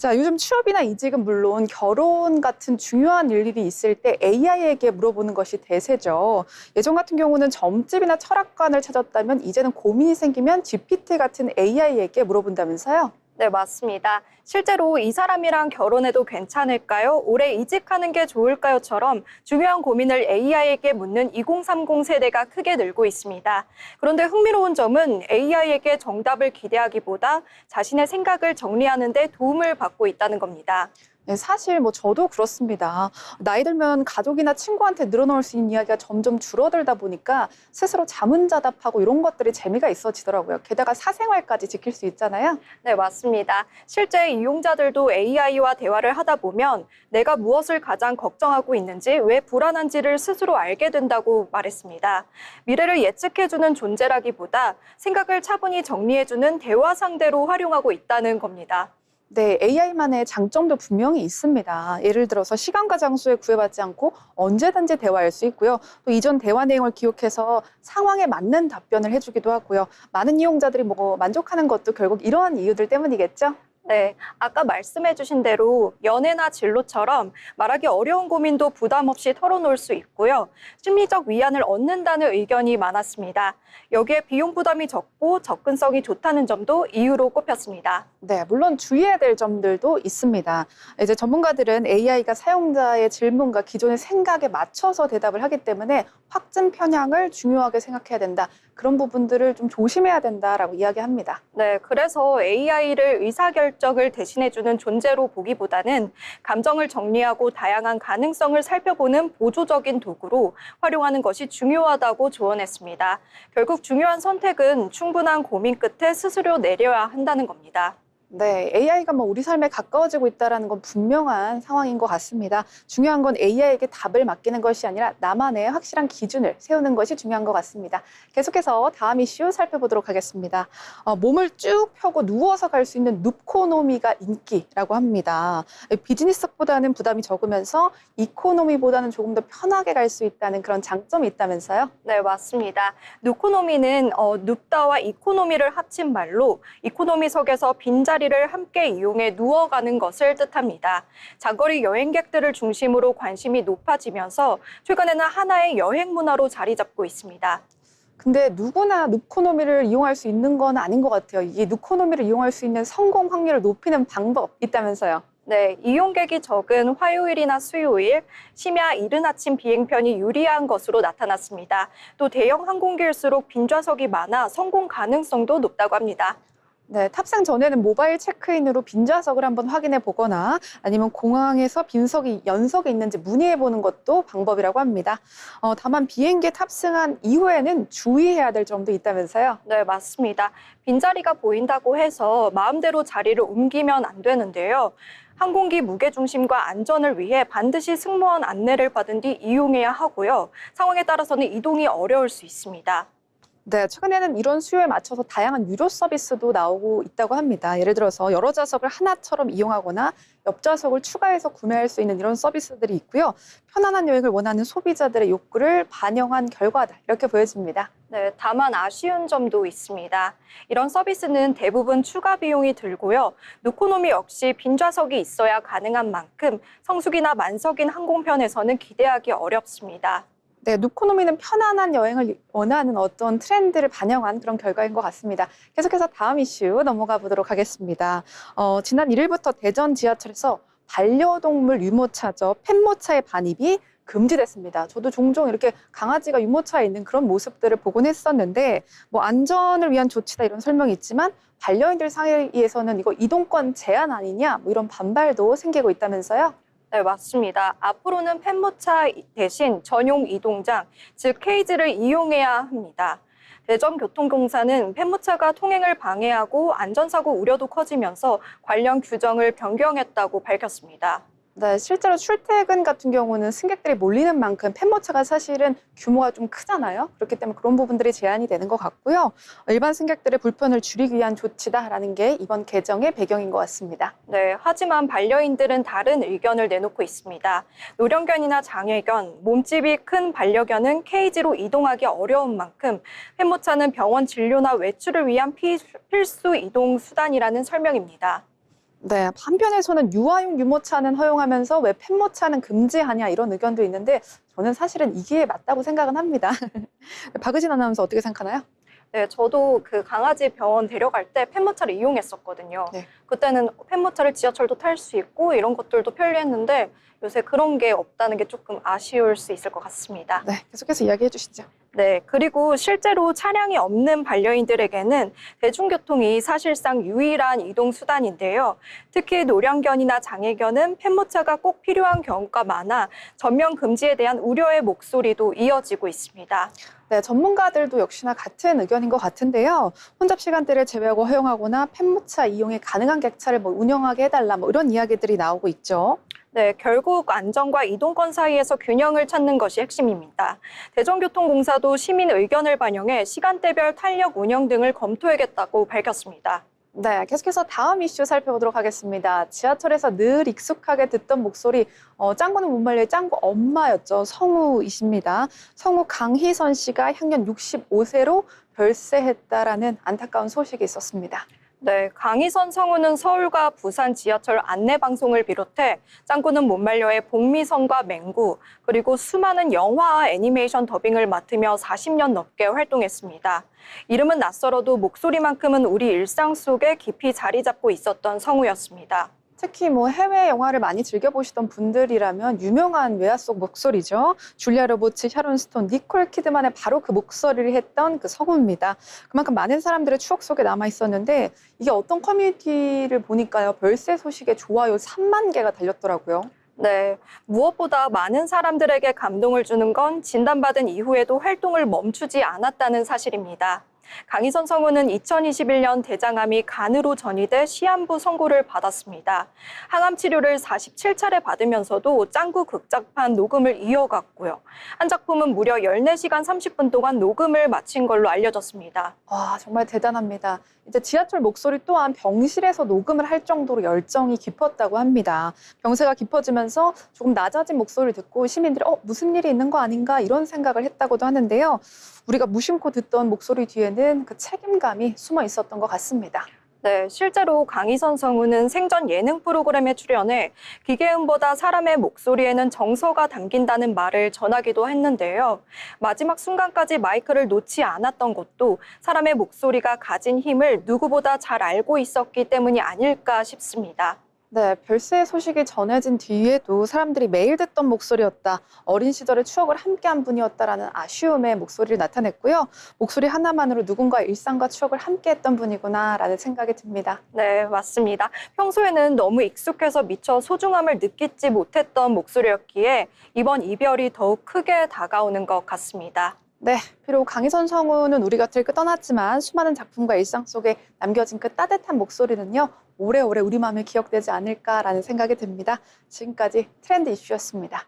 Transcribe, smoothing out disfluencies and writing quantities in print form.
자, 요즘 취업이나 이직은 물론 결혼 같은 중요한 일들이 있을 때 AI에게 물어보는 것이 대세죠. 예전 같은 경우는 점집이나 철학관을 찾았다면 이제는 고민이 생기면 GPT 같은 AI에게 물어본다면서요? 네, 맞습니다. 실제로 이 사람이랑 결혼해도 괜찮을까요? 올해 이직하는 게 좋을까요?처럼 중요한 고민을 AI에게 묻는 2030 세대가 크게 늘고 있습니다. 그런데 흥미로운 점은 AI에게 정답을 기대하기보다 자신의 생각을 정리하는 데 도움을 받고 있다는 겁니다. 네, 사실 저도 그렇습니다. 나이 들면 가족이나 친구한테 늘어놓을 수 있는 이야기가 점점 줄어들다 보니까 스스로 자문자답하고 이런 것들이 재미가 있어지더라고요. 게다가 사생활까지 지킬 수 있잖아요. 네, 맞습니다. 실제 이용자들도 AI와 대화를 하다 보면 내가 무엇을 가장 걱정하고 있는지, 왜 불안한지를 스스로 알게 된다고 말했습니다. 미래를 예측해주는 존재라기보다 생각을 차분히 정리해주는 대화 상대로 활용하고 있다는 겁니다. 네, AI만의 장점도 분명히 있습니다. 예를 들어서 시간과 장소에 구애받지 않고 언제든지 대화할 수 있고요. 또 이전 대화 내용을 기억해서 상황에 맞는 답변을 해주기도 하고요. 많은 이용자들이 만족하는 것도 결국 이러한 이유들 때문이겠죠? 네, 아까 말씀해주신 대로 연애나 진로처럼 말하기 어려운 고민도 부담 없이 털어놓을 수 있고요. 심리적 위안을 얻는다는 의견이 많았습니다. 여기에 비용 부담이 적고 접근성이 좋다는 점도 이유로 꼽혔습니다. 네, 물론 주의해야 될 점들도 있습니다. 이제 전문가들은 AI가 사용자의 질문과 기존의 생각에 맞춰서 대답을 하기 때문에 확증 편향을 중요하게 생각해야 된다. 그런 부분들을 좀 조심해야 된다라고 이야기합니다. 네, 그래서 AI를 의사결정을 대신해주는 존재로 보기보다는 감정을 정리하고 다양한 가능성을 살펴보는 보조적인 도구로 활용하는 것이 중요하다고 조언했습니다. 결국 중요한 선택은 충분한 고민 끝에 스스로 내려야 한다는 겁니다. 네, AI가 우리 삶에 가까워지고 있다는 건 분명한 상황인 것 같습니다. 중요한 건 AI에게 답을 맡기는 것이 아니라 나만의 확실한 기준을 세우는 것이 중요한 것 같습니다. 계속해서 다음 이슈 살펴보도록 하겠습니다. 몸을 쭉 펴고 누워서 갈 수 있는 눕코노미가 인기라고 합니다. 비즈니스보다는 부담이 적으면서 이코노미보다는 조금 더 편하게 갈 수 있다는 그런 장점이 있다면서요? 네, 맞습니다. 누코노미는 눕다와 이코노미를 합친 말로 이코노미석에서 빈자리를 함께 이용해 누워가는 것을 뜻합니다. 장거리 여행객들을 중심으로 관심이 높아지면서 최근에는 하나의 여행 문화로 자리 잡고 있습니다. 근데 누구나 눕코노미를 이용할 수 있는 건 아닌 것 같아요. 이 눕코노미를 이용할 수 있는 성공 확률을 높이는 방법 있다면서요? 네, 이용객이 적은 화요일이나 수요일, 심야 이른 아침 비행편이 유리한 것으로 나타났습니다. 또 대형 항공기일수록 빈좌석이 많아 성공 가능성도 높다고 합니다. 네, 탑승 전에는 모바일 체크인으로 빈좌석을 한번 확인해 보거나 아니면 공항에서 빈석이 연석에 있는지 문의해 보는 것도 방법이라고 합니다. 다만 비행기에 탑승한 이후에는 주의해야 될 점도 있다면서요? 네, 맞습니다. 빈자리가 보인다고 해서 마음대로 자리를 옮기면 안 되는데요. 항공기 무게중심과 안전을 위해 반드시 승무원 안내를 받은 뒤 이용해야 하고요. 상황에 따라서는 이동이 어려울 수 있습니다. 네, 최근에는 이런 수요에 맞춰서 다양한 유료 서비스도 나오고 있다고 합니다. 예를 들어서 여러 좌석을 하나처럼 이용하거나 옆 좌석을 추가해서 구매할 수 있는 이런 서비스들이 있고요. 편안한 여행을 원하는 소비자들의 욕구를 반영한 결과다, 이렇게 보여집니다. 네, 다만 아쉬운 점도 있습니다. 이런 서비스는 대부분 추가 비용이 들고요. 누코노미 역시 빈좌석이 있어야 가능한 만큼 성수기나 만석인 항공편에서는 기대하기 어렵습니다. 네, 누코노미는 편안한 여행을 원하는 어떤 트렌드를 반영한 그런 결과인 것 같습니다. 계속해서 다음 이슈 넘어가 보도록 하겠습니다. 지난 1일부터 대전 지하철에서 반려동물 유모차죠. 펫모차의 반입이 금지됐습니다. 저도 종종 이렇게 강아지가 유모차에 있는 그런 모습들을 보곤 했었는데 안전을 위한 조치다 이런 설명이 있지만 반려인들 사이에서는 이거 이동권 제한 아니냐 이런 반발도 생기고 있다면서요? 네, 맞습니다. 앞으로는 펫모차 대신 전용 이동장, 즉 케이지를 이용해야 합니다. 대전교통공사는 펫모차가 통행을 방해하고 안전사고 우려도 커지면서 관련 규정을 변경했다고 밝혔습니다. 네, 실제로 출퇴근 같은 경우는 승객들이 몰리는 만큼 펫모차가 사실은 규모가 좀 크잖아요. 그렇기 때문에 그런 부분들이 제한이 되는 것 같고요. 일반 승객들의 불편을 줄이기 위한 조치다라는 게 이번 개정의 배경인 것 같습니다. 네, 하지만 반려인들은 다른 의견을 내놓고 있습니다. 노령견이나 장애견, 몸집이 큰 반려견은 케이지로 이동하기 어려운 만큼 펫모차는 병원 진료나 외출을 위한 필수 이동 수단이라는 설명입니다. 네, 한편에서는 유아용 유모차는 허용하면서 왜 펫모차는 금지하냐 이런 의견도 있는데 저는 사실은 이게 맞다고 생각은 합니다. 박의진 아나운서 어떻게 생각하나요? 네, 저도 그 강아지 병원 데려갈 때 펫모차를 이용했었거든요. 네. 그때는 펫모차를 지하철도 탈 수 있고 이런 것들도 편리했는데 요새 그런 게 없다는 게 조금 아쉬울 수 있을 것 같습니다. 네, 계속해서 이야기해 주시죠. 네, 그리고 실제로 차량이 없는 반려인들에게는 대중교통이 사실상 유일한 이동 수단인데요. 특히 노령견이나 장애견은 펫모차가 꼭 필요한 경우가 많아 전면 금지에 대한 우려의 목소리도 이어지고 있습니다. 네, 전문가들도 역시나 같은 의견인 것 같은데요. 혼잡 시간대를 제외하고 허용하거나 펫모차 이용이 가능한 객차를 운영하게 해달라 이런 이야기들이 나오고 있죠. 네, 결국 안전과 이동권 사이에서 균형을 찾는 것이 핵심입니다. 대전교통공사도 시민 의견을 반영해 시간대별 탄력 운영 등을 검토하겠다고 밝혔습니다. 네, 계속해서 다음 이슈 살펴보도록 하겠습니다. 지하철에서 늘 익숙하게 듣던 목소리, 짱구는 못 말려의 짱구 엄마였죠. 성우이십니다. 성우 강희선 씨가 향년 65세로 별세했다라는 안타까운 소식이 있었습니다. 네, 강희선 성우는 서울과 부산 지하철 안내 방송을 비롯해 짱구는 못 말려의 복미선과 맹구, 그리고 수많은 영화와 애니메이션 더빙을 맡으며 40년 넘게 활동했습니다. 이름은 낯설어도 목소리만큼은 우리 일상 속에 깊이 자리 잡고 있었던 성우였습니다. 특히 해외 영화를 많이 즐겨보시던 분들이라면 유명한 외화 속 목소리죠. 줄리아 로버츠, 샤론 스톤, 니콜 키드만의 바로 그 목소리를 했던 그 성우입니다. 그만큼 많은 사람들의 추억 속에 남아 있었는데 이게 어떤 커뮤니티를 보니까요. 별세 소식에 좋아요 3만 개가 달렸더라고요. 네, 무엇보다 많은 사람들에게 감동을 주는 건 진단받은 이후에도 활동을 멈추지 않았다는 사실입니다. 강희선 성우는 2021년 대장암이 간으로 전이돼 시한부 선고를 받았습니다. 항암 치료를 47차례 받으면서도 짱구 극작판 녹음을 이어갔고요. 한 작품은 무려 14시간 30분 동안 녹음을 마친 걸로 알려졌습니다. 와, 정말 대단합니다. 이제 지하철 목소리 또한 병실에서 녹음을 할 정도로 열정이 깊었다고 합니다. 병세가 깊어지면서 조금 낮아진 목소리를 듣고 시민들이 무슨 일이 있는 거 아닌가 이런 생각을 했다고도 하는데요. 우리가 무심코 듣던 목소리 뒤에는 그 책임감이 숨어 있었던 것 같습니다. 네, 실제로 강희선 성우는 생전 예능 프로그램에 출연해 기계음보다 사람의 목소리에는 정서가 담긴다는 말을 전하기도 했는데요. 마지막 순간까지 마이크를 놓지 않았던 것도 사람의 목소리가 가진 힘을 누구보다 잘 알고 있었기 때문이 아닐까 싶습니다. 네, 별세의 소식이 전해진 뒤에도 사람들이 매일 듣던 목소리였다. 어린 시절의 추억을 함께한 분이었다라는 아쉬움의 목소리를 나타냈고요. 목소리 하나만으로 누군가의 일상과 추억을 함께했던 분이구나라는 생각이 듭니다. 네, 맞습니다. 평소에는 너무 익숙해서 미처 소중함을 느끼지 못했던 목소리였기에 이번 이별이 더욱 크게 다가오는 것 같습니다. 네, 비록 강희선 성우는 우리 곁을 떠났지만 수많은 작품과 일상 속에 남겨진 그 따뜻한 목소리는요. 오래오래 우리 마음에 기억되지 않을까라는 생각이 듭니다. 지금까지 트렌드 이슈였습니다.